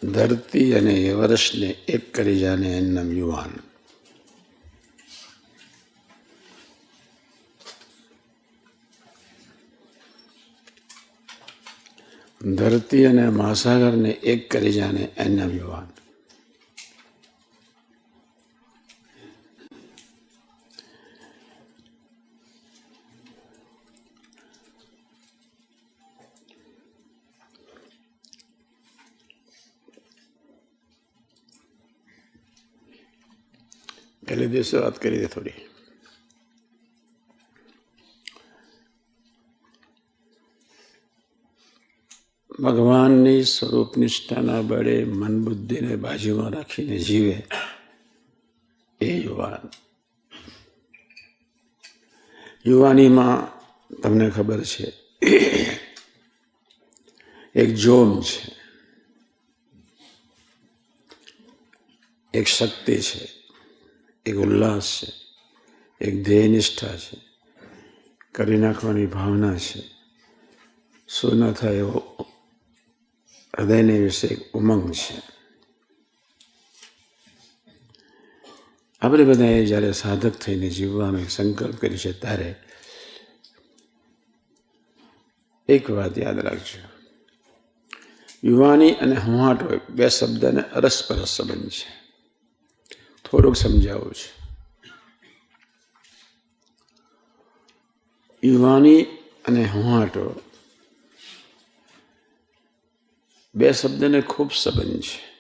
ધરતી અને વર્ષને એક કરી જાને એનું નામ યુવાન. ધરતી અને મહાસાગરને એક કરી જાને એનું નામ યુવાન. પહેલે દિવસે વાત કરી દે થોડી. ભગવાનની સ્વરૂપ નિષ્ઠાના બળે મન બુદ્ધિને બાજુમાં રાખીને જીવે એ યુવાન. યુવાનીમાં તમને ખબર છે એક જોમ છે, એક શક્તિ છે, એક ઉલ્લાસ છે, એક ધ્યેયનિષ્ઠા છે, કરી નાખવાની ભાવના છે, શું ન થાય એવો હૃદયને વિશે એક ઉમંગ છે. આપણે બધાએ જ્યારે સાધક થઈને જીવવાનો સંકલ્પ કરી છે ત્યારે એક વાત યાદ રાખજો, યુવાની અને હમાટો બે શબ્દને અરસપરસ સંબંધ છે. થોડુંક સમજાવું છે. યુવાની અને હમાટો બે શબ્દને ખૂબ સંબંધ છે.